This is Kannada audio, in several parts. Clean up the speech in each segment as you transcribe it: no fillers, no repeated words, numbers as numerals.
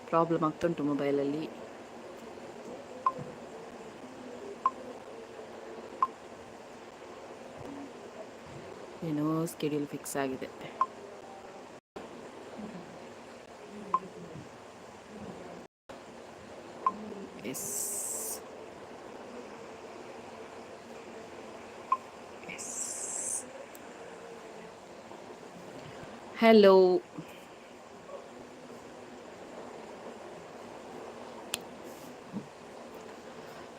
ಪ್ರಾಬ್ಲಮ್ ಆಗ್ತುಂಟು ಮೊಬೈಲಲ್ಲಿ. ಏನೋ ಸ್ಕೆಡ್ಯೂಲ್ ಫಿಕ್ಸ್ ಆಗಿದೆ. Yes yes. ಹಲೋ.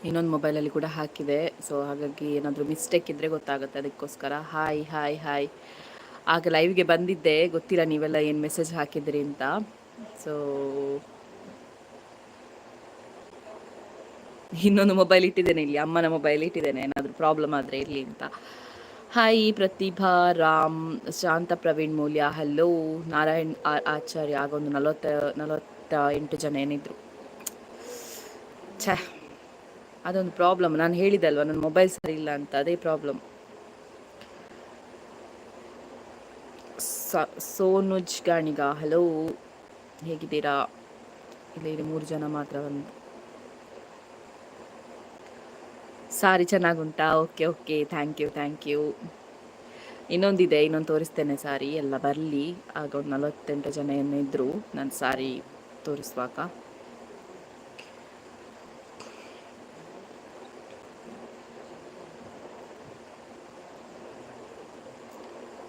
ಇನ್ನೊಂದು ಮೊಬೈಲಲ್ಲಿ ಕೂಡ ಹಾಕಿದೆ, ಸೊ ಹಾಗಾಗಿ ಏನಾದರೂ ಮಿಸ್ಟೇಕ್ ಇದ್ದರೆ ಗೊತ್ತಾಗುತ್ತೆ, ಅದಕ್ಕೋಸ್ಕರ ಹಾಯ್ ಹಾಯ್ ಹಾಯ್. ಆಗ ಲೈವ್ಗೆ ಬಂದಿದ್ದೆ, ಗೊತ್ತಿಲ್ಲ ನೀವೆಲ್ಲ ಏನು ಮೆಸೇಜ್ ಹಾಕಿದ್ರಿ ಅಂತ. ಸೊ ಇನ್ನೊಂದು ಮೊಬೈಲ್ ಇಟ್ಟಿದ್ದೇನೆ ಇಲ್ಲಿ, ಅಮ್ಮನ ಮೊಬೈಲ್ ಇಟ್ಟಿದ್ದೇನೆ, ಏನಾದರೂ ಪ್ರಾಬ್ಲಮ್ ಆದರೆ ಇರಲಿ ಅಂತ. ಹಾಯ್ ಪ್ರತಿಭಾ ರಾಮ್, ಶಾಂತ ಪ್ರವೀಣ್ ಮೂಲ್ಯ, ಹಲೋ. ನಾರಾಯಣ್ ಆಚಾರ್ಯ, ಆಗೊಂದು 48 ಜನ ಏನಿದ್ರು. ಛೇ, ಅದೊಂದು ಪ್ರಾಬ್ಲಮ್. ನಾನು ಹೇಳಿದೆ ಅಲ್ವಾ ನನ್ನ ಮೊಬೈಲ್ ಸರಿ ಇಲ್ಲ ಅಂತ, ಅದೇ ಪ್ರಾಬ್ಲಮ್. ಸೋನುಜ್ ಗಾಣಿಗ, ಹಲೋ, ಹೇಗಿದ್ದೀರಾ? ಇಲ್ಲಿ 3 ಜನ ಮಾತ್ರ ಬಂದು. ಸಾರಿ ಚೆನ್ನಾಗುಂಟಾ? Okay okay, thank you. ಇನ್ನೊಂದಿದೆ, ಇನ್ನೊಂದು ತೋರಿಸ್ತೇನೆ ಸಾರಿ, ಎಲ್ಲ ಬರಲಿ. ಆಗ ಒಂದು 48 ಜನ ಏನಿದ್ರು ನಾನು ಸಾರಿ ತೋರಿಸುವಾಗ.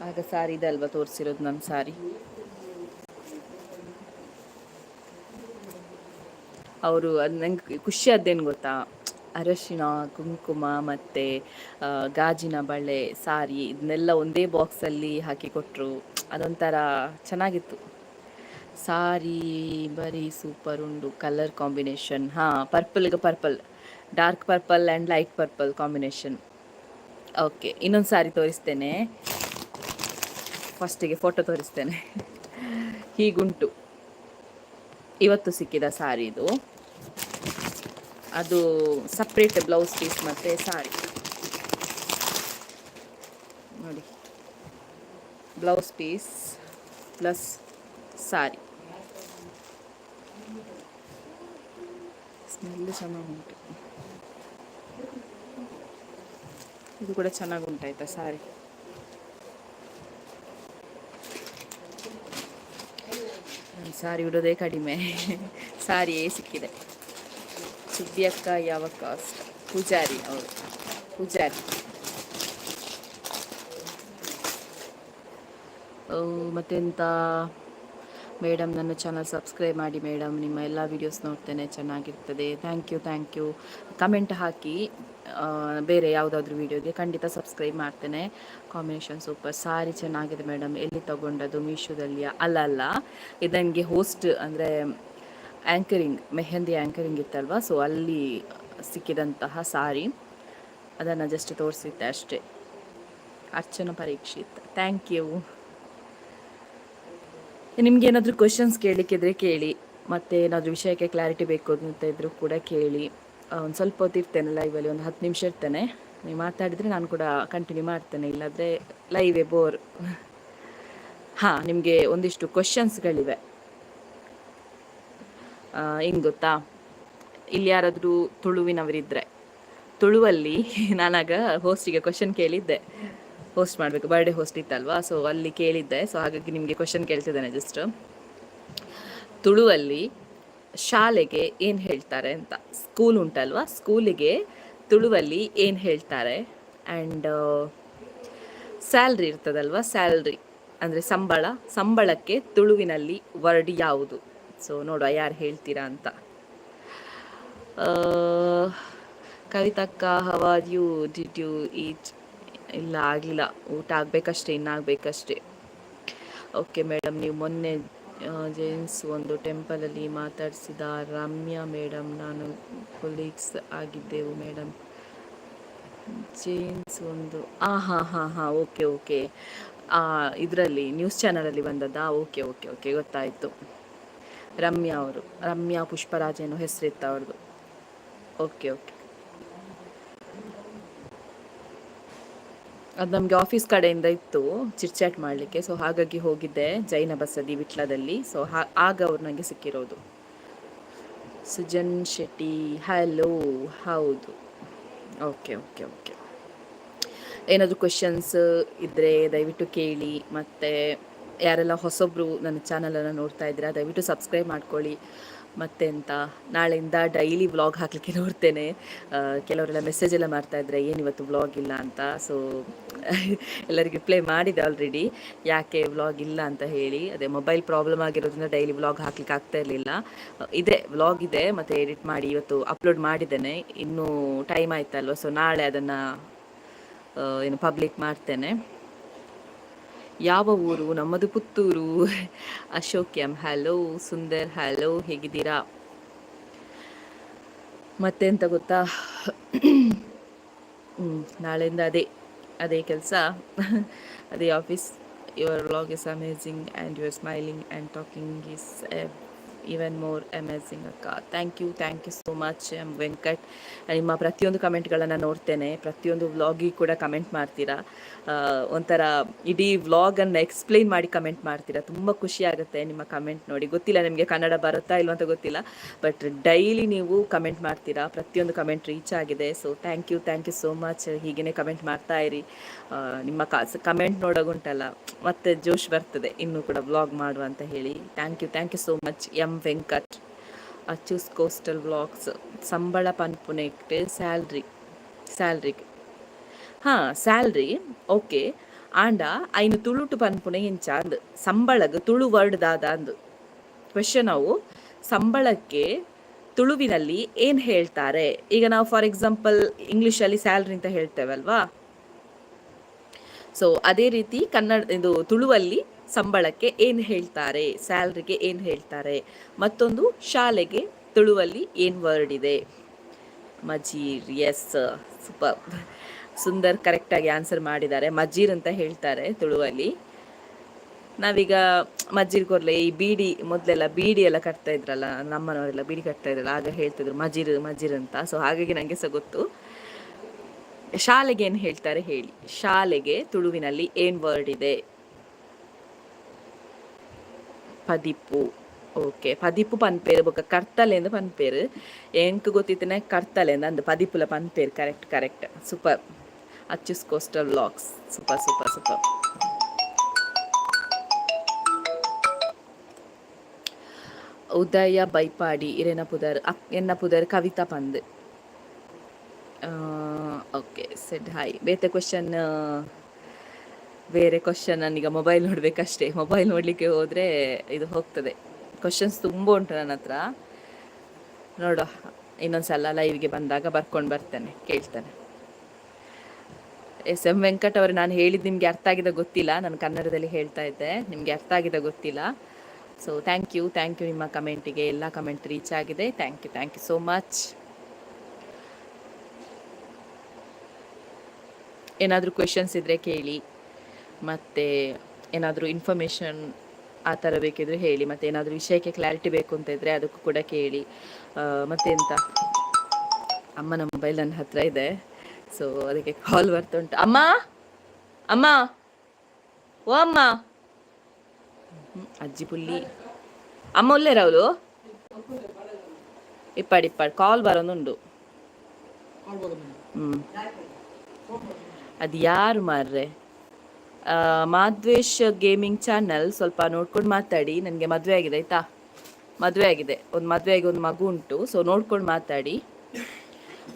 ಆಗ ಸಾರಿ ಇದೆ ಅಲ್ವಾ ತೋರಿಸಿರೋದು ನನ್ನ ಸಾರಿ. ಅವರು ಅದು ನಂಗೆ ಖುಷಿ ಆದ್ದೇನು ಗೊತ್ತಾ, ಅರಶಿನ ಕುಂಕುಮ ಮತ್ತು ಗಾಜಿನ ಬಳೆ ಸಾರಿ ಇದನ್ನೆಲ್ಲ ಒಂದೇ ಬಾಕ್ಸಲ್ಲಿ ಹಾಕಿ ಕೊಟ್ಟರು. ಅದೊಂಥರ ಚೆನ್ನಾಗಿತ್ತು. ಸಾರಿ ಬರೀ ಸೂಪರ್ ಉಂಡು, ಕಲರ್ ಕಾಂಬಿನೇಷನ್. ಹಾಂ, purple dark purple and light purple combination. Okay, ಇನ್ನೊಂದು ಸಾರಿ ತೋರಿಸ್ತೇನೆ. ಫಸ್ಟಿಗೆ ಫೋಟೋ ತೋರಿಸ್ತೇನೆ. ಹೀಗುಂಟು, ಇವತ್ತು ಸಿಕ್ಕಿದ ಸಾರಿ ಇದು. ಅದು ಸಪ್ರೇಟ್ ಬ್ಲೌಸ್ ಪೀಸ್ ಮತ್ತು ಸಾರಿ ನೋಡಿ, blouse piece plus sari. Smell ಚೆನ್ನಾಗುಂಟು, ಇದು ಕೂಡ ಚೆನ್ನಾಗುಂಟಾಯ್ತಾ ಸಾರಿ. ಸಾರಿ ಉಡೋದೇ ಕಡಿಮೆ, ಸಾರಿಯೇ ಸಿಕ್ಕಿದೆ. ಸುದ್ದಿಯಕ್ಕ ಯಾವ ಕಾಸ್ಟ್? ಪೂಜಾರಿ ಅವರು, ಪೂಜಾರಿ. ಮತ್ತೆಂತ ಮೇಡಮ್, ನನ್ನ ಚಾನಲ್ ಸಬ್ಸ್ಕ್ರೈಬ್ ಮಾಡಿ ಮೇಡಮ್, ನಿಮ್ಮ ಎಲ್ಲ ವೀಡಿಯೋಸ್ ನೋಡ್ತೇನೆ, ಚೆನ್ನಾಗಿರ್ತದೆ. Thank you. ಕಮೆಂಟ್ ಹಾಕಿ, ಬೇರೆ ಯಾವುದಾದ್ರೂ ವೀಡಿಯೋಗೆ ಖಂಡಿತ ಸಬ್ಸ್ಕ್ರೈಬ್ ಮಾಡ್ತೇನೆ. ಕಾಂಬಿನೇಷನ್ ಸೂಪರ್, ಸಾರಿ ಚೆನ್ನಾಗಿದೆ ಮೇಡಮ್. ಎಲ್ಲಿ ತೊಗೊಂಡದ್ದು? ಮೀಶೋದಲ್ಲಿ? ಅಲ್ಲ, ಇದು ನನಗೆ ಹೋಸ್ಟ್ ಅಂದರೆ ಆ್ಯಂಕರಿಂಗ್, ಮೆಹಂದಿ ಆ್ಯಂಕರಿಂಗ್ ಇತ್ತಲ್ವ, ಸೊ ಅಲ್ಲಿ ಸಿಕ್ಕಿದಂತಹ ಸಾರಿ, ಅದನ್ನು ಜಸ್ಟ್ ತೋರಿಸಿದ್ದೆ ಅಷ್ಟೇ. Archana Parikshit, thank you. ನಿಮ್ಗೆ ಏನಾದರೂ ಕ್ವೆಶನ್ಸ್ ಕೇಳಲಿಕ್ಕಿದ್ರೆ ಕೇಳಿ, ಮತ್ತು ಏನಾದರೂ ವಿಷಯಕ್ಕೆ ಕ್ಲಾರಿಟಿ ಬೇಕು ಅಂತ ಇದ್ದರೂ ಕೂಡ ಕೇಳಿ. ಒಂದು ಸ್ವಲ್ಪ ಹೊತ್ತು ಇರ್ತೇನೆ ಲೈವಲ್ಲಿ, ಒಂದು 10 ನಿಮಿಷ ಇರ್ತೇನೆ. ನೀವು ಮಾತಾಡಿದರೆ ನಾನು ಕೂಡ ಕಂಟಿನ್ಯೂ ಮಾಡ್ತೇನೆ, ಇಲ್ಲಾಂದರೆ ಲೈವೇ ಬೋರ್. ಹಾಂ, ನಿಮಗೆ ಒಂದಿಷ್ಟು ಕ್ವೆಶನ್ಸ್ಗಳಿವೆ. ಹಿಂಗೆ ಗೊತ್ತಾ, ಇಲ್ಲಿ ಯಾರಾದರೂ ತುಳುವಿನವರಿದ್ದರೆ, ತುಳುವಲ್ಲಿ ನಾನಾಗ ಹೋಸ್ಟಿಗೆ ಕ್ವೆಶನ್ ಕೇಳಿದ್ದೆ, ಹೋಸ್ಟ್ ಮಾಡಬೇಕು, ಬರ್ಡೇ ಹೋಸ್ಟ್ ಇತ್ತಲ್ವಾ, ಸೊ ಅಲ್ಲಿ ಕೇಳಿದ್ದೆ. ಸೊ ಹಾಗಾಗಿ ನಿಮಗೆ ಕ್ವೆಶನ್ ಕೇಳ್ತಿದ್ದೇನೆ ಜಸ್ಟ್. ತುಳುವಲ್ಲಿ ಶಾಲೆಗೆ ಏನು ಹೇಳ್ತಾರೆ ಅಂತ, ಸ್ಕೂಲ್ ಉಂಟಲ್ವಾ, ಸ್ಕೂಲಿಗೆ ತುಳುವಲ್ಲಿ ಏನು ಹೇಳ್ತಾರೆ? ಆ್ಯಂಡ್ ಸ್ಯಾಲ್ರಿ ಇರ್ತದಲ್ವ, ಸ್ಯಾಲ್ರಿ ಅಂದರೆ ಸಂಬಳಕ್ಕೆ ತುಳುವಿನಲ್ಲಿ ವರ್ಡ್ ಯಾವುದು? ಸೊ ನೋಡುವ ಯಾರು ಹೇಳ್ತೀರಾ ಅಂತ. ಕವಿತಕ್ಕ, how are you? Did you eat? ಇಲ್ಲ, ಆಗಲಿಲ್ಲ, ಊಟ ಆಗಬೇಕಷ್ಟೇ, ಇನ್ನಾಗಬೇಕಷ್ಟೇ. ಓಕೆ ಮೇಡಮ್, ನೀವು ಮೊನ್ನೆ ಜೇನ್ಸ್ ಒಂದು ಟೆಂಪಲಲ್ಲಿ ಮಾತಾಡಿಸಿದ ರಮ್ಯಾ ಮೇಡಮ್, ನಾನು ಕೊಲೀಗ್ಸ್ ಆಗಿದ್ದೆವು ಮೇಡಮ್. ಜೇನ್ಸ್ ಒಂದು ಹಾಂ, ಓಕೆ, ಇದರಲ್ಲಿ ನ್ಯೂಸ್ ಚಾನಲಲ್ಲಿ ಬಂದದ್ದಾ? ಓಕೆ, ಗೊತ್ತಾಯಿತು. ರಮ್ಯಾ ಅವರು, ರಮ್ಯಾ ಪುಷ್ಪರಾಜ್ ಏನೋ ಹೆಸರಿತ್ತು ಅವ್ರದ್ದು. ಓಕೆ. ಅದು ನಮಗೆ ಆಫೀಸ್ ಕಡೆಯಿಂದ ಇತ್ತು ಚಿಟ್ಚಾಟ್ ಮಾಡಲಿಕ್ಕೆ, ಸೊ ಹಾಗಾಗಿ ಹೋಗಿದ್ದೆ ಜೈನ ಬಸದಿ ವಿಟ್ಲದಲ್ಲಿ. ಸೊ ಆಗ ಅವ್ರು ನನಗೆ ಸಿಕ್ಕಿರೋದು. ಸುಜನ್ ಶೆಟ್ಟಿ ಹಲೋ. ಹೌದು, ಓಕೆ ಓಕೆ ಓಕೆ. ಏನಾದರೂ ಕ್ವೆಶನ್ಸ್ ಇದ್ದರೆ ದಯವಿಟ್ಟು ಕೇಳಿ. ಮತ್ತು ಯಾರೆಲ್ಲ ಹೊಸೊಬ್ಬರು ನನ್ನ ಚಾನಲನ್ನು ನೋಡ್ತಾ ಇದ್ದೀರಾ ದಯವಿಟ್ಟು ಸಬ್ಸ್ಕ್ರೈಬ್ ಮಾಡ್ಕೊಳ್ಳಿ. ಮತ್ತೆಂತ ನಾಳೆಯಿಂದ ಡೈಲಿ ವ್ಲಾಗ್ ಹಾಕಲಿಕ್ಕೆ ನೋಡ್ತೇನೆ. ಕೆಲವರೆಲ್ಲ ಮೆಸೇಜ್ ಎಲ್ಲ ಮಾಡ್ತಾಯಿದ್ರೆ ಏನಿವತ್ತು ವ್ಲಾಗ್ ಇಲ್ಲ ಅಂತ. ಸೊ ಎಲ್ಲರಿಗೆ ರಿಪ್ಲೈ ಮಾಡಿದೆ ಆಲ್ರೆಡಿ, ಯಾಕೆ ವ್ಲಾಗ್ ಇಲ್ಲ ಅಂತ ಹೇಳಿ. ಅದೇ ಮೊಬೈಲ್ ಪ್ರಾಬ್ಲಮ್ ಆಗಿರೋದ್ರಿಂದ ಡೈಲಿ ವ್ಲಾಗ್ ಹಾಕ್ಲಿಕ್ಕೆ ಆಗ್ತಾ ಇರಲಿಲ್ಲ. ಇದೆ ವ್ಲಾಗ್ ಇದೆ, ಮತ್ತು ಎಡಿಟ್ ಮಾಡಿ ಇವತ್ತು ಅಪ್ಲೋಡ್ ಮಾಡಿದ್ದೇನೆ. ಇನ್ನೂ ಟೈಮ್ ಆಯ್ತಲ್ವ, ಸೊ ನಾಳೆ ಅದನ್ನು ಏನು ಪಬ್ಲಿಕ್ ಮಾಡ್ತೇನೆ. ಯಾವ ಊರು? ನಮ್ಮದು Puttur. Ashok M hello. Sundar hello, ಹೇಗಿದ್ದೀರಾ? ಮತ್ತೆಂತ ಗೊತ್ತಾ, ನಾಳೆಯಿಂದ ಅದೇ ಕೆಲಸ, ಅದೇ office. Your vlog is amazing and your smiling and talking is even more amazing ಅಕ್ಕ. Thank you so much M Venkat. ನಿಮ್ಮ ಪ್ರತಿಯೊಂದು ಕಮೆಂಟ್ಗಳನ್ನು ನೋಡ್ತೇನೆ, ಪ್ರತಿಯೊಂದು ವ್ಲಾಗಿಗೆ ಕೂಡ ಕಮೆಂಟ್ ಮಾಡ್ತೀರಾ. ಒಂಥರ ಇಡೀ ವ್ಲಾಗನ್ನು ಎಕ್ಸ್ಪ್ಲೈನ್ ಮಾಡಿ ಕಮೆಂಟ್ ಮಾಡ್ತೀರಾ. ತುಂಬ ಖುಷಿ ಆಗುತ್ತೆ ನಿಮ್ಮ ಕಮೆಂಟ್ ನೋಡಿ. ಗೊತ್ತಿಲ್ಲ ನಿಮಗೆ ಕನ್ನಡ ಬರುತ್ತಾ ಇಲ್ವ ಅಂತ ಗೊತ್ತಿಲ್ಲ, ಬಟ್ ಡೈಲಿ ನೀವು ಕಮೆಂಟ್ ಮಾಡ್ತೀರಾ. ಪ್ರತಿಯೊಂದು ಕಮೆಂಟ್ ರೀಚ್ ಆಗಿದೆ. So thank you so much. ಹೀಗೇ ಕಮೆಂಟ್ ಮಾಡ್ತಾ ಇರಿ. ನಿಮ್ಮ ಕಮೆಂಟ್ ನೋಡೋಗುಂಟಲ್ಲ ಮತ್ತೆ ಜೋಶ್ ಬರ್ತದೆ ಇನ್ನೂ ಕೂಡ ವ್ಲಾಗ್ ಮಾಡುವ ಅಂತ ಹೇಳಿ. Thank you so much M Venkat. Achus coastal vlogs. ಸಂಬಳ ಪನ್ಪುನೆಕ್ಟ್ ಸ್ಯಾಲ್ರಿಗೆ ಹಾಂ ಸ್ಯಾಲ್ರಿ ಓಕೆ. ಆಂಡ ಐನು ತುಳುಟು ಪನ್ಪುನೆ ಇಂಚ ಅಂದು ಸಂಬಳಗ್ ತುಳು ವರ್ಡ್ ದಾದ ಅಂದು ಕ್ವೆಶನ್. ನಾವು ಸಂಬಳಕ್ಕೆ ತುಳುವಿನಲ್ಲಿ ಏನು ಹೇಳ್ತಾರೆ? ಈಗ ನಾವು ಫಾರ್ ಎಕ್ಸಾಂಪಲ್ ಇಂಗ್ಲೀಷಲ್ಲಿ ಸ್ಯಾಲ್ರಿ ಅಂತ ಹೇಳ್ತೇವಲ್ವಾ, ಸೊ ಅದೇ ರೀತಿ ಇದು ತುಳುವಲ್ಲಿ ಸಂಬಳಕ್ಕೆ ಏನು ಹೇಳ್ತಾರೆ, ಸ್ಯಾಲ್ರಿಗೆ ಏನು ಹೇಳ್ತಾರೆ. ಮತ್ತೊಂದು ಶಾಲೆಗೆ ತುಳುವಲ್ಲಿ ಏನು ವರ್ಡ್ ಇದೆ? ಮಜೀರ್. S, super. ಸುಂದರ್ ಕರೆಕ್ಟಾಗಿ ಆನ್ಸರ್ ಮಾಡಿದ್ದಾರೆ. ಮಜೀರ್ ಅಂತ ಹೇಳ್ತಾರೆ ತುಳುವಲ್ಲಿ. ನಾವೀಗ ಮಜ್ಜಿರ್ ಕೊರ್ಲೆ ಈ ಬೀಡಿ, ಮೊದಲೆಲ್ಲ ಬೀಡಿ ಎಲ್ಲ ಕಟ್ತಾ ಇದ್ರಲ್ಲ, ನಮ್ಮನವರೆಲ್ಲ ಬೀಡಿ ಕಟ್ತಾ ಇದ್ರಲ್ಲ, ಆಗ ಹೇಳ್ತಿದ್ರು ಮಜೀರ್ ಅಂತ. ಸೊ ಹಾಗಾಗಿ ನನಗೆ ಸಹ ಗೊತ್ತು. ಶಾಲೆಗೆ ಏನು ಹೇಳ್ತಾರೆ ಹೇಳಿ? ಶಾಲೆಗೆ ತುಳುವಿನಲ್ಲಿ ಏನು ವರ್ಡ್ ಇದೆ? ಪದಿಪ್ಪು. ಓಕೆ, ಪದಿಪ್ಪು ಪನ್ಪೇರು ಬೊಕ್ಕ ಕರ್ತಲೆಂದು ಪನ್ಪೇರು. ಎಂಕ್ ಗೊತ್ತಿತ್ತನೆ ಕರ್ತಲೆಂದು ಅಂದು ಪದಿಪ್ಪುಲ ಪನ್ಪೇರು. Correct super. Achus coastal vlogs. Super. Udaya Baipadi ಇರೇನ ಪುದರ್ ಎನ್ನ ಪುದರ್ ಕವಿತಾ ಪಂದ್. Okay, said hi. ಬೇರೆ ಕ್ವಶನ್ ನಾನೀಗ ಮೊಬೈಲ್ ನೋಡಬೇಕಷ್ಟೇ. ಮೊಬೈಲ್ ನೋಡಲಿಕ್ಕೆ ಹೋದರೆ ಇದು ಹೋಗ್ತದೆ. ಕ್ವಶನ್ಸ್ ತುಂಬ ಉಂಟು ನನ್ನ ಹತ್ರ. ನೋಡುವ, ಇನ್ನೊಂದ್ಸಲ ಲೈವ್ಗೆ ಬಂದಾಗ ಬರ್ಕೊಂಡು ಬರ್ತೇನೆ, ಕೇಳ್ತೇನೆ. ಎಸ್ ಎಂ ವೆಂಕಟ್ ಅವರು, ನಾನು ಹೇಳಿದ್ದು ನಿಮಗೆ ಅರ್ಥ ಆಗಿದೆ ಗೊತ್ತಿಲ್ಲ. ನಾನು ಕನ್ನಡದಲ್ಲಿ ಹೇಳ್ತಾ ಇದ್ದೆ, ನಿಮಗೆ ಅರ್ಥ ಆಗಿದೆ ಗೊತ್ತಿಲ್ಲ. ಸೊ ಥ್ಯಾಂಕ್ ಯು ನಿಮ್ಮ ಕಮೆಂಟಿಗೆ. ಎಲ್ಲ ಕಮೆಂಟ್ ರೀಚ್ ಆಗಿದೆ. Thank you so much. ಏನಾದರೂ ಕ್ವೆಶನ್ಸ್ ಇದ್ದರೆ ಕೇಳಿ, ಮತ್ತು ಏನಾದರೂ ಇನ್ಫಾರ್ಮೇಷನ್ ಆ ಥರ ಬೇಕಿದ್ರೆ ಹೇಳಿ, ಮತ್ತು ಏನಾದರೂ ವಿಷಯಕ್ಕೆ ಕ್ಲಾರಿಟಿ ಬೇಕು ಅಂತ ಇದ್ದರೆ ಅದಕ್ಕೂ ಕೂಡ ಕೇಳಿ. ಮತ್ತೆಂತ, ಅಮ್ಮನ ಮೊಬೈಲ್ ನನ್ನ ಹತ್ರ ಇದೆ, ಸೊ ಅದಕ್ಕೆ ಕಾಲ್ ಬರ್ತಾ ಉಂಟು. ಅಮ್ಮ ಓ ಅಮ್ಮ, ಅಜ್ಜಿ ಪುಲ್ಲಿ ಅಮ್ಮ ಒಳ್ಳೆ ರಾವುಲು ಇಪ್ಪಾಡಿ ಕಾಲ್ ಬರೋದುಂಡು. ಅದು ಯಾರು ಮಾರ್ರೆ? ಮಾಧ್ವೇಶ್ ಗೇಮಿಂಗ್ ಚಾನಲ್. ಸ್ವಲ್ಪ ನೋಡ್ಕೊಂಡು ಮಾತಾಡಿ. ನನಗೆ ಮದುವೆ ಆಗಿದೆ ಆಯಿತಾ, ಒಂದು ಮದುವೆ ಆಗಿ ಒಂದು ಮಗು ಉಂಟು. ಸೊ ನೋಡ್ಕೊಂಡು ಮಾತಾಡಿ.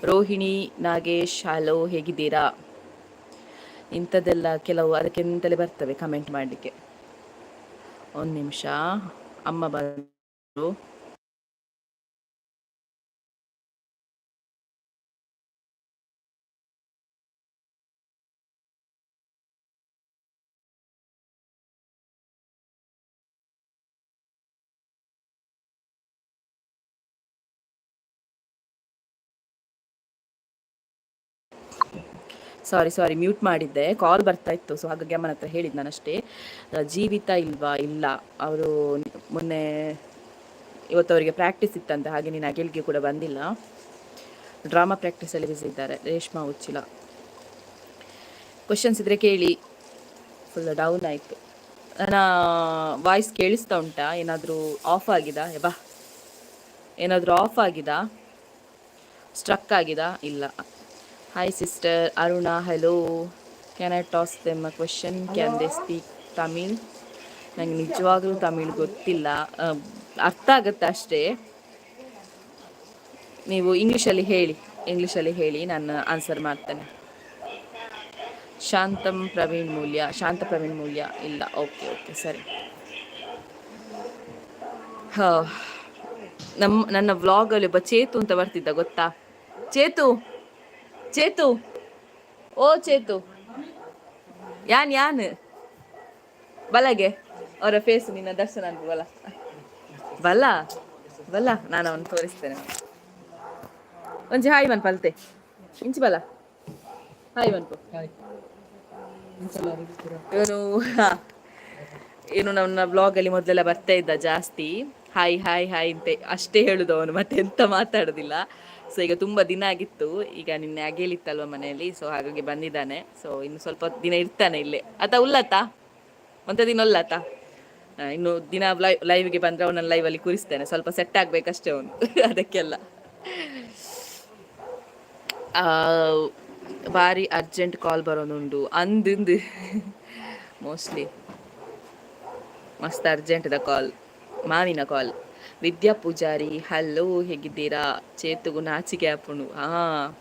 ರೋಹಿಣಿ ನಾಗೇಶ್ ಹಲೋ, ಹೇಗಿದ್ದೀರಾ? ಇಂಥದ್ದೆಲ್ಲ ಕೆಲವು ಅದಕ್ಕೆಂತಲೇ ಬರ್ತವೆ ಕಮೆಂಟ್ ಮಾಡಲಿಕ್ಕೆ. ಒಂದು ನಿಮಿಷ, ಅಮ್ಮ ಬಂದರು. ಸಾರಿ ಮ್ಯೂಟ್ ಮಾಡಿದ್ದೆ, ಕಾಲ್ ಬರ್ತಾ ಇತ್ತು. ಸೊ ಹಾಗಾಗಿ ಅಮ್ಮನ ಹತ್ರ ಹೇಳಿದ್ದು ನಾನಷ್ಟೇ. ಜೀವಿತ ಇಲ್ವಾ? ಇಲ್ಲ, ಅವರು ಮೊನ್ನೆ ಇವತ್ತು ಅವರಿಗೆ ಪ್ರಾಕ್ಟೀಸ್ ಇತ್ತಂತೆ, ಹಾಗೆ ನೀನು ಅಗೆಲ್ಗೆ ಕೂಡ ಬಂದಿಲ್ಲ. ಡ್ರಾಮಾ ಪ್ರಾಕ್ಟೀಸಲ್ಲಿ ಬಿಸಿ ಇದ್ದಾರೆ. ರೇಷ್ಮಾ ಉಚ್ಚಿಲ. ಕ್ವಶನ್ಸ್ ಇದ್ರೆ ಕೇಳಿ. ಫುಲ್ ಡೌನ್ ಆಯಿತು. ನನ್ನ ವಾಯ್ಸ್ ಕೇಳಿಸ್ತಾ ಉಂಟಾ? ಏನಾದರೂ ಆಫ್ ಆಗಿದಾ? ಬಾ, ಏನಾದರೂ ಆಫ್ ಆಗಿದಾ? ಸ್ಟ್ರಕ್ ಆಗಿದಾ? ಇಲ್ಲ. Hi sister Aruna, hello. Can I toss them a question? Can they speak Tamil? ನನಗೆ ನಿಜವಾಗ್ಲೂ ತಮಿಳ್ ಗೊತ್ತಿಲ್ಲ, ಅರ್ಥ ಆಗುತ್ತೆ ಅಷ್ಟೇ. ನೀವು ಇಂಗ್ಲೀಷಲ್ಲಿ ಹೇಳಿ, ನಾನು ಆನ್ಸರ್ ಮಾಡ್ತೇನೆ. ಶಾಂತ ಪ್ರವೀಣ್ ಮೂಲ್ಯ ಇಲ್ಲ. ಓಕೆ ಸರಿ. ನನ್ನ ವ್ಲಾಗಲ್ಲಿ ಒಬ್ಬ ಚೇತು ಅಂತ ಬರ್ತಿದ್ದ, ಗೊತ್ತಾ? ಚೇತು ಓ ಚೇತು, ಯಾನ್ ಬಲಗೆ ಅವರ ಫೇಸ್ ನಿನ್ನ ದರ್ಶನ ಅಂತ ಬಲ ನಾನು ಅವನು ತೋರಿಸ್ತೇನೆ. ಒಂಜಿ ಹಾಯ್ ಮನ್ ಪಲ್ತೆ ಇಂಚಿ ಬಲ ಹಾಯ್ ಮನ್ಪು. ಇವನು ಏನು ನನ್ನ ಬ್ಲಾಗಲ್ಲಿ ಮೊದಲೆಲ್ಲ ಬರ್ತಾ ಇದ್ದ ಜಾಸ್ತಿ. ಹಾಯ್ ಹಾಯ್ ಹಾಯ್ ಅಂತ ಅಷ್ಟೇ ಹೇಳುದು ಅವನು, ಮತ್ತೆ ಎಂತ ಮಾತಾಡೋದಿಲ್ಲ. ಸೊ ಈಗ ತುಂಬ ದಿನ ಆಗಿತ್ತು, ಈಗ ನಿನ್ನೆ ಅಗೇಲಿತ್ತಲ್ವ ಮನೆಯಲ್ಲಿ, ಸೊ ಹಾಗಾಗಿ ಬಂದಿದ್ದಾನೆ. ಸೊ ಇನ್ನು ಸ್ವಲ್ಪ ದಿನ ಇರ್ತಾನೆ ಇಲ್ಲೇ. ಉಲ್ಲತ್ತ ಒಂಥ ದಿನ ಒಲ್ಲತ್ತ. ಇನ್ನು ದಿನ ಲೈವ್ಗೆ ಬಂದರೆ ಅವನನ್ನು ಲೈವಲ್ಲಿ ಕೂರಿಸ್ತೇನೆ. ಸ್ವಲ್ಪ ಸೆಟ್ ಆಗಬೇಕಷ್ಟೇ ಅವನು ಅದಕ್ಕೆಲ್ಲ. ಭಾರಿ ಅರ್ಜೆಂಟ್ ಕಾಲ್ ಬರೋದುಂಡು ಅಂದಿಂದು, ಮೋಸ್ಟ್ಲಿ ಮಸ್ತ್ ಅರ್ಜೆಂಟ್ ದ ಕಾಲ್, ಮಾವಿನ ಕಾಲ್. ವಿದ್ಯಾ ಪೂಜಾರಿ, ಹಲೋ, ಹೇಗಿದ್ದೀರಾ? ಚೇತುಗು ನಾಚಿಗೆ ಆಪುಣು.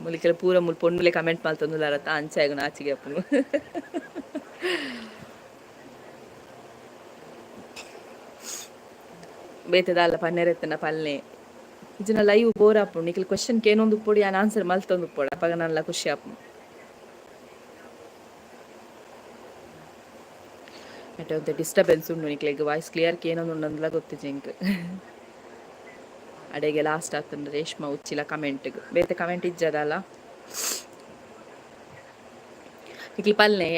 ಮುಲಿಕೆಲ್ಲ ಪೂರ ಮುಲ್ ಪೊಣ್ಣುಲೆ ಕಮೆಂಟ್ ಮಾಡ್ತಂದುಲಾರತ್ತ ಅಂಚಾಯಗು ನಾಚಿಗೆ ಆಪುಣು. ಬೇತದಲ್ಲ ಪನ್ನೆರೆತ್ತನ ಪಲ್ಲೆ ಇದನ್ನ ಲೈವ್ ಬೋರ್ ಆಪುಂಡು. ನಿಖಿಲ್ ಕ್ವೆಶನ್ ಏನೊಂದು ಪೊಡಿ ನಾನು ಆನ್ಸರ್ ಮಲ್ತೊಂದು ಪೋಡ ಅಪ್ಪಾಗ ನಲ್ಲ ಖುಷಿ ಆಪುಂಡು. ಮತ್ತೆ ಒಂದು ಡಿಸ್ಟರ್ಬೆನ್ಸ್ ಉಂಡು ನಿಕ್ಲೆಗ್ ವಾಯ್ಸ್ ಕ್ಲಿಯರ್ ಏನೊಂದು ಉಂಡಂದ್ಲ ಗೊತ್ತು ಜಿಂಕ್ ಅಡೆಗೆ ಲಾಸ್ಟ್ ಆಗ್ತಂದ್ರೆ ರೇಷ್ಮಾ ಉಚ್ಚಿಲ ಕಮೆಂಟ್ಗೆ ಬೇತೆ ಕಮೆಂಟ್ ಇಜ್ಜದಲ್ಲ ನಿಕ್ಲಿ ಪಲ್ಲೆ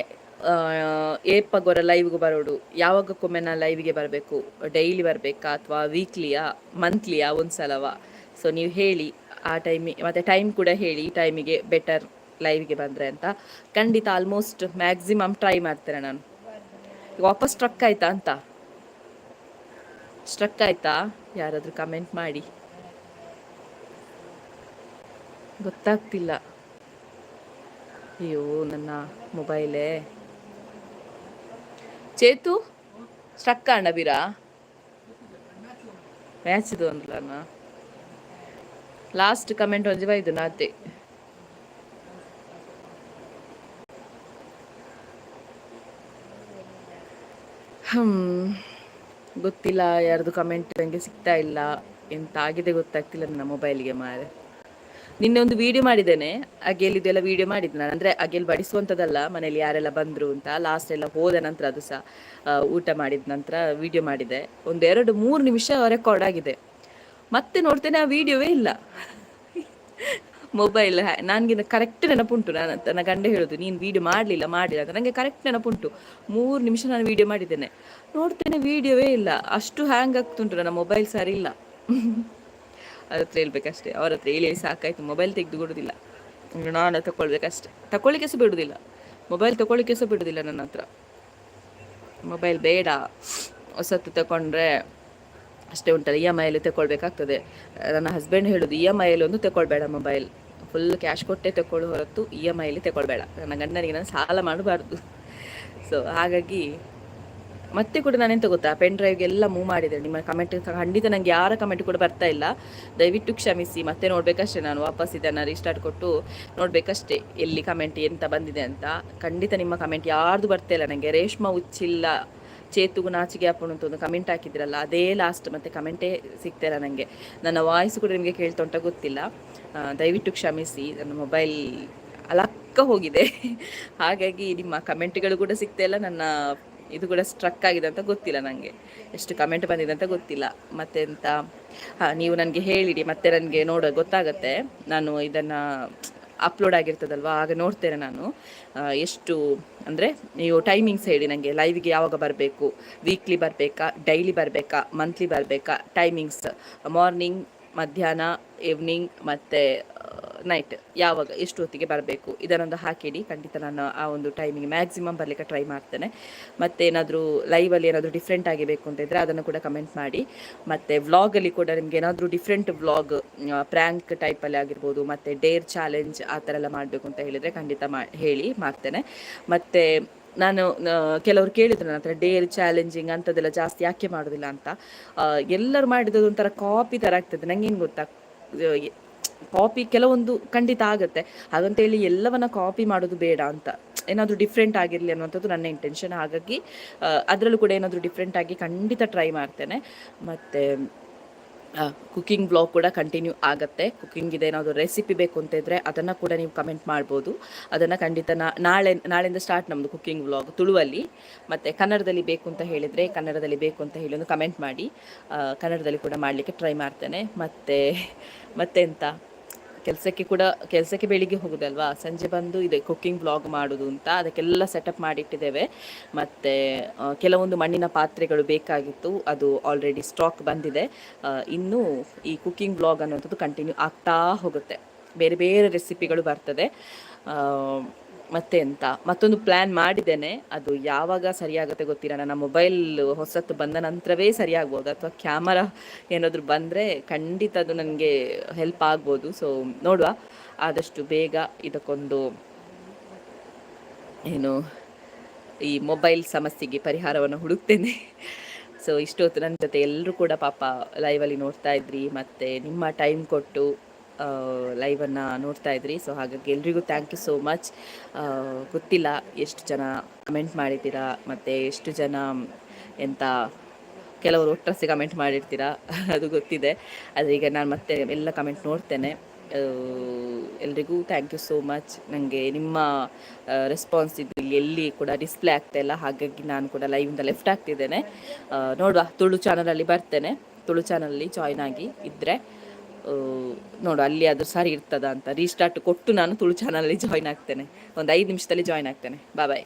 ಏಪ ಗೊರ ಲೈವ್ಗೆ ಬರೋಡು ಯಾವಾಗಕ್ಕೊಮ್ಮೆ ನಾನು ಲೈವ್ಗೆ ಬರಬೇಕು? ಡೈಲಿ ಬರಬೇಕಾ ಅಥವಾ ವೀಕ್ಲಿಯಾ ಮಂತ್ಲಿಯಾ ಒಂದ್ಸಲವ? ಸೊ ನೀವು ಹೇಳಿ ಆ ಟೈಮಿಗೆ, ಮತ್ತು ಟೈಮ್ ಕೂಡ ಹೇಳಿ ಈ ಟೈಮಿಗೆ ಬೆಟರ್ ಲೈವ್ಗೆ ಬಂದರೆ ಅಂತ. ಖಂಡಿತ ಆಲ್ಮೋಸ್ಟ್ ಮ್ಯಾಕ್ಸಿಮಮ್ ಟ್ರೈ ಮಾಡ್ತೇನೆ ನಾನು. ವಾಪಸ್ ಸ್ಟ್ರಕ್ ಆಯ್ತಾ ಅಂತ, ಸ್ಟ್ರಕ್ ಆಯ್ತಾ? ಯಾರಾದರೂ ಕಮೆಂಟ್ ಮಾಡಿ, ಗೊತ್ತಾಗ್ತಿಲ್ಲ. ಅಯ್ಯೋ ನನ್ನ ಮೊಬೈಲೇ. Chethu struck and Bira ಮ್ಯಾಚ್ದು ಅಂದ್ಲಣ್ಣ. Last comment ಒಂಜಿ ಬೈದು ನಾತೆ ಗೊತ್ತಿಲ್ಲ, ಯಾರ್ದು ಕಮೆಂಟ್ ನನಗೆ ಸಿಗ್ತಾ ಇಲ್ಲ. ಎಂತ ಆಗಿದೆ ಗೊತ್ತಾಗ್ತಿಲ್ಲ ನನ್ನ ಮೊಬೈಲಿಗೆ ಮಾರೆ. ನಿನ್ನೆ ಒಂದು ವಿಡಿಯೋ ಮಾಡಿದ್ದೇನೆ, ಅಗೇಲಿದೆಲ್ಲ ವಿಡಿಯೋ ಮಾಡಿದ್ದೆ ನಾನು. ಅಂದರೆ ಅಗೇಲ್ ಬಡಿಸುವಂಥದ್ದಲ್ಲ, ಮನೇಲಿ ಯಾರೆಲ್ಲ ಬಂದರು ಅಂತ. ಲಾಸ್ಟ್ ಎಲ್ಲ ಹೋದ ನಂತರ, ಅದು ಸಹ ಊಟ ಮಾಡಿದ ನಂತರ ವಿಡಿಯೋ ಮಾಡಿದೆ. 1-2-3 ನಿಮಿಷ ರೆಕಾರ್ಡ್ ಆಗಿದೆ. ಮತ್ತೆ ನೋಡ್ತೇನೆ ಆ ವಿಡಿಯೋವೇ ಇಲ್ಲ. ಮೊಬೈಲ್ ನನಗೆ ಕರೆಕ್ಟ್ ನೆನಪುಂಟು. ನನ್ನ ಗಂಡ ಹೇಳೋದು, ನೀನು ವಿಡಿಯೋ ಮಾಡಲಿಲ್ಲ ಅಂತ. ನನಗೆ ಕರೆಕ್ಟ್ ನೆನಪುಂಟು. 3 ನಿಮಿಷ ನಾನು ವಿಡಿಯೋ ಮಾಡಿದ್ದೇನೆ. ನೋಡ್ತೇನೆ ವಿಡಿಯೋವೇ ಇಲ್ಲ. ಅಷ್ಟು ಹ್ಯಾಂಗ್ ಆಗ್ತುಂಟು ನನ್ನ ಮೊಬೈಲ್, ಸರಿ ಇಲ್ಲ. ಅವ್ರ ಹತ್ರ ಹೇಳ್ಬೇಕಷ್ಟೇ, ಅವ್ರ ಹತ್ರ ಹೇಳಿ ಸಾಕಾಯ್ತು. ಮೊಬೈಲ್ ತೆಗೆದು ಕೊಡೋದಿಲ್ಲ, ನಾನು ತಗೊಳ್ಬೇಕಷ್ಟೆ. ತಗೊಳ್ಳಿಕ್ಕೆ ಸಹ ಬಿಡೋದಿಲ್ಲ, ಮೊಬೈಲ್ ತಗೊಳ್ಳಿಕ್ಕೆ ಸಹ ಬಿಡೋದಿಲ್ಲ ನನ್ನ ಹತ್ರ. ಮೊಬೈಲ್ ಬೇಡ, ಹೊಸತ್ತು ತಗೊಂಡ್ರೆ ಅಷ್ಟೇ ಉಂಟಲ್ಲ, EMI ತಗೊಳ್ಬೇಕಾಗ್ತದೆ. ನನ್ನ ಹಸ್ಬೆಂಡ್ ಹೇಳೋದು, EMI ಒಂದು ತಗೊಳ್ಬೇಡ ಮೊಬೈಲ್, ಫುಲ್ ಕ್ಯಾಶ್ ಕೊಟ್ಟೆ ತಗೊಳ್ಳೋ ಹೊರತು EMI ತಗೊಳ್ಬೇಡ. ನನ್ನ ಗಂಡನಿಗೆ ನಾನು ಸಾಲ ಮಾಡಬಾರ್ದು. ಸೊ ಹಾಗಾಗಿ ಮತ್ತೆ ಕೂಡ ನಾನೆಂತ ಗೊತ್ತಾ, ಪೆನ್ ಡ್ರೈವ್ಗೆಲ್ಲ ಮೂವ್ ಮಾಡಿದೆ. ನಿಮ್ಮ ಕಮೆಂಟ್ ಖಂಡಿತ ನನಗೆ ಯಾರ ಕಮೆಂಟ್ ಕೂಡ ಬರ್ತಾ ಇಲ್ಲ, ದಯವಿಟ್ಟು ಕ್ಷಮಿಸಿ. ಮತ್ತೆ ನೋಡ್ಬೇಕಷ್ಟೇ, ನಾನು ವಾಪಸ್ ಇದನ್ನು ರೀಸ್ಟಾರ್ಟ್ ಕೊಟ್ಟು ನೋಡ್ಬೇಕಷ್ಟೇ ಎಲ್ಲಿ ಕಮೆಂಟ್ ಎಂತ ಬಂದಿದೆ ಅಂತ. ಖಂಡಿತ ನಿಮ್ಮ ಕಮೆಂಟ್ ಯಾರ್ದು ಬರ್ತಾ ಇಲ್ಲ ನನಗೆ. ರೇಷ್ಮಾ ಉಚ್ಚಿಲ್ಲ, ಚೇತುಗು ನಾಚಿಗೆ ಹಾಕೊಂಡು ಅಂತ ಒಂದು ಕಮೆಂಟ್ ಹಾಕಿದ್ರಲ್ಲ, ಅದೇ ಲಾಸ್ಟ್. ಮತ್ತೆ ಕಮೆಂಟೇ ಸಿಗ್ತಾಯಿಲ್ಲ ನನಗೆ. ನನ್ನ ವಾಯ್ಸ್ ಕೂಡ ನಿಮಗೆ ಕೇಳ್ತಾ ಉಂಟ ಗೊತ್ತಿಲ್ಲ, ದಯವಿಟ್ಟು ಕ್ಷಮಿಸಿ. ನನ್ನ ಮೊಬೈಲ್ ಅಲಕ್ಕ ಹೋಗಿದೆ, ಹಾಗಾಗಿ ನಿಮ್ಮ ಕಮೆಂಟ್ಗಳು ಕೂಡ ಸಿಗ್ತಾಯಿಲ್ಲ. ನನ್ನ ಇದು ಕೂಡ ಸ್ಟ್ರಕ್ ಆಗಿದೆ ಅಂತ ಗೊತ್ತಿಲ್ಲ ನನಗೆ, ಎಷ್ಟು ಕಮೆಂಟ್ ಬಂದಿದೆ ಅಂತ ಗೊತ್ತಿಲ್ಲ. ಮತ್ತೆಂತ ನೀವು ನನಗೆ ಹೇಳಿಡಿ, ಮತ್ತೆ ನನಗೆ ಗೊತ್ತಾಗತ್ತೆ. ನಾನು ಇದನ್ನು ಅಪ್ಲೋಡ್ ಆಗಿರ್ತದಲ್ವ, ಆಗ ನೋಡ್ತೇನೆ ನಾನು ಎಷ್ಟು. ಅಂದರೆ ನೀವು ಟೈಮಿಂಗ್ಸ್ ಹೇಳಿ ನನಗೆ, ಲೈವ್ಗೆ ಯಾವಾಗ ಬರಬೇಕು, ವೀಕ್ಲಿ ಬರಬೇಕಾ, ಡೈಲಿ ಬರಬೇಕಾ, ಮಂತ್ಲಿ ಬರಬೇಕಾ, ಟೈಮಿಂಗ್ಸ್ ಮಾರ್ನಿಂಗ್, ಮಧ್ಯಾಹ್ನ, ಈವ್ನಿಂಗ್ ಮತ್ತು ನೈಟ್ ಯಾವಾಗ ಎಷ್ಟು ಹೊತ್ತಿಗೆ ಬರಬೇಕು ಇದನ್ನೊಂದು ಹಾಕಿಡಿ. ಖಂಡಿತ ನಾನು ಆ ಒಂದು ಟೈಮಿಗೆ ಮ್ಯಾಕ್ಸಿಮಮ್ ಬರಲಿಕ್ಕೆ ಟ್ರೈ ಮಾಡ್ತೇನೆ. ಮತ್ತೇನಾದರೂ ಲೈವಲ್ಲಿ ಏನಾದರೂ ಡಿಫ್ರೆಂಟ್ ಆಗಿಬೇಕು ಅಂತ ಇದ್ದರೆ ಅದನ್ನು ಕೂಡ ಕಮೆಂಟ್ ಮಾಡಿ. ಮತ್ತು ವ್ಲಾಗಲ್ಲಿ ಕೂಡ ನಿಮ್ಗೆ ಏನಾದರೂ ಡಿಫ್ರೆಂಟ್ ವ್ಲಾಗ್ ಪ್ರ್ಯಾಂಕ್ ಟೈಪಲ್ಲಿ ಆಗಿರ್ಬೋದು, ಮತ್ತು ಡೇರ್ ಚಾಲೆಂಜ್ ಆ ಥರ ಎಲ್ಲ ಮಾಡಬೇಕು ಅಂತ ಹೇಳಿದರೆ ಖಂಡಿತ ಹೇಳಿ ಮಾಡ್ತೇನೆ. ಮತ್ತು ನಾನು ಕೆಲವರು ಕೇಳಿದ್ರು ನನ್ನ ಹತ್ರ ಡೇರ್ ಚಾಲೆಂಜಿಂಗ್ ಅಂಥದ್ದೆಲ್ಲ ಜಾಸ್ತಿ ಯಾಕೆ ಮಾಡೋದಿಲ್ಲ ಅಂತ. ಎಲ್ಲರೂ ಮಾಡಿದ್ದು ಒಂಥರ ಕಾಪಿ ಥರ ಆಗ್ತದೆ. ನಂಗೇನು ಗೊತ್ತಾ, ಕಾಪಿ ಕೆಲವೊಂದು ಖಂಡಿತ ಆಗುತ್ತೆ, ಹಾಗಂತೇಳಿ ಎಲ್ಲವನ್ನ ಕಾಪಿ ಮಾಡೋದು ಬೇಡ ಅಂತ. ಏನಾದರೂ ಡಿಫ್ರೆಂಟ್ ಆಗಿರಲಿ ಅನ್ನುವಂಥದ್ದು ನನ್ನ ಇಂಟೆನ್ಷನ್. ಹಾಗಾಗಿ ಅದರಲ್ಲೂ ಕೂಡ ಏನಾದರೂ ಡಿಫ್ರೆಂಟ್ ಆಗಿ ಖಂಡಿತ ಟ್ರೈ ಮಾಡ್ತೇನೆ. ಮತ್ತು ಕುಕ್ಕಿಂಗ್ ಬ್ಲಾಗ್ ಕೂಡ ಕಂಟಿನ್ಯೂ ಆಗುತ್ತೆ. ಕುಕ್ಕಿಂಗ್ ಇದೆ ಏನಾದರೂ ರೆಸಿಪಿ ಬೇಕು ಅಂತ ಇದ್ದರೆ ಅದನ್ನು ಕೂಡ ನೀವು ಕಮೆಂಟ್ ಮಾಡ್ಬೋದು. ಅದನ್ನು ಖಂಡಿತ ನಾಳೆಯಿಂದ ಸ್ಟಾರ್ಟ್ ನಮ್ಮದು ಕುಕ್ಕಿಂಗ್ ಬ್ಲಾಗ್ ತುಳುವಲ್ಲಿ. ಮತ್ತು ಕನ್ನಡದಲ್ಲಿ ಬೇಕು ಅಂತ ಹೇಳಿದರೆ ಕನ್ನಡದಲ್ಲಿ ಬೇಕು ಅಂತ ಹೇಳಿ ಒಂದು ಕಮೆಂಟ್ ಮಾಡಿ, ಕನ್ನಡದಲ್ಲಿ ಕೂಡ ಮಾಡಲಿಕ್ಕೆ ಟ್ರೈ ಮಾಡ್ತೇನೆ. ಮತ್ತೆಂತ ಕೆಲಸಕ್ಕೆ ಬೆಳಿಗ್ಗೆ ಹೋಗೋದಲ್ವಾ, ಸಂಜೆ ಬಂದು ಇದೆ ಕುಕ್ಕಿಂಗ್ ಬ್ಲಾಗ್ ಮಾಡೋದು ಅಂತ ಅದಕ್ಕೆಲ್ಲ ಸೆಟಪ್ ಮಾಡಿಟ್ಟಿದ್ದೇವೆ. ಮತ್ತು ಕೆಲವೊಂದು ಮಣ್ಣಿನ ಪಾತ್ರೆಗಳು ಬೇಕಾಗಿತ್ತು, ಅದು ಆಲ್ರೆಡಿ ಸ್ಟಾಕ್ ಬಂದಿದೆ. ಇನ್ನೂ ಈ ಕುಕ್ಕಿಂಗ್ ಬ್ಲಾಗ್ ಅನ್ನುವಂಥದ್ದು ಕಂಟಿನ್ಯೂ ಆಗ್ತಾ ಹೋಗುತ್ತೆ, ಬೇರೆ ಬೇರೆ ರೆಸಿಪಿಗಳು ಬರ್ತದೆ. ಮತ್ತೆ ಮತ್ತೊಂದು ಪ್ಲ್ಯಾನ್ ಮಾಡಿದ್ದೇನೆ, ಅದು ಯಾವಾಗ ಸರಿಯಾಗುತ್ತೆ ಗೊತ್ತಿಲ್ಲ. ನನ್ನ ಮೊಬೈಲ್ ಹೊಸತ್ತು ಬಂದ ನಂತರವೇ ಸರಿಯಾಗ್ಬೋದು, ಅಥವಾ ಕ್ಯಾಮರಾ ಏನಾದರೂ ಬಂದರೆ ಖಂಡಿತ ಅದು ನನಗೆ ಹೆಲ್ಪ್ ಆಗ್ಬೋದು. ಸೊ ನೋಡುವ, ಆದಷ್ಟು ಬೇಗ ಇದಕ್ಕೊಂದು ಈ ಮೊಬೈಲ್ ಸಮಸ್ಯೆಗೆ ಪರಿಹಾರವನ್ನು ಹುಡುಕ್ತೇನೆ. ಸೊ ಇಷ್ಟೊತ್ತು ನನ್ನ ಜೊತೆ ಎಲ್ಲರೂ ಕೂಡ ಪಾಪ ಲೈವಲ್ಲಿ ನೋಡ್ತಾ ಇದ್ರಿ, ಮತ್ತು ನಿಮ್ಮ ಟೈಮ್ ಕೊಟ್ಟು ಲೈವನ್ನು ನೋಡ್ತಾ ಇದ್ರಿ. ಸೊ ಹಾಗಾಗಿ ಎಲ್ರಿಗೂ ಥ್ಯಾಂಕ್ ಯು ಸೋ ಮಚ್. ಗೊತ್ತಿಲ್ಲ ಎಷ್ಟು ಜನ ಕಮೆಂಟ್ ಮಾಡಿದ್ದೀರಾ, ಮತ್ತು ಎಷ್ಟು ಜನ ಕೆಲವರು ಒಟ್ಟರಸಿ ಕಮೆಂಟ್ ಮಾಡಿರ್ತೀರಾ ಅದು ಗೊತ್ತಿದೆ. ಆದರೆ ಈಗ ನಾನು ಮತ್ತೆ ಎಲ್ಲ ಕಮೆಂಟ್ ನೋಡ್ತೇನೆ. ಎಲ್ರಿಗೂ ಥ್ಯಾಂಕ್ ಯು ಸೋ ಮಚ್. ನನಗೆ ನಿಮ್ಮ ರೆಸ್ಪಾನ್ಸ್ ಇದು ಎಲ್ಲಿ ಕೂಡ ಡಿಸ್ಪ್ಲೇ ಆಗ್ತಾ ಇಲ್ಲ, ಹಾಗಾಗಿ ನಾನು ಕೂಡ ಲೈವಿಂದ ಲೆಫ್ಟ್ ಆಗ್ತಿದ್ದೇನೆ. ನೋಡುವ, ತುಳು ಚಾನಲಲ್ಲಿ ಬರ್ತೇನೆ. ತುಳು ಚಾನಲಲ್ಲಿ ಜಾಯ್ನ್ ಆಗಿ ಇದ್ದರೆ ನೋಡು ಅಲ್ಲಿ ಅದು ಸರಿ ಇರ್ತದ ಅಂತ ರೀಸ್ಟಾರ್ಟ್ ಕೊಟ್ಟು ನಾನು ತುಳು ಚಾನಲಲ್ಲಿ ಜಾಯ್ನ್ ಆಗ್ತೇನೆ. ಒಂದು 5 ನಿಮಿಷದಲ್ಲಿ ಜಾಯ್ನ್ ಆಗ್ತೇನೆ. ಬಾಯ್.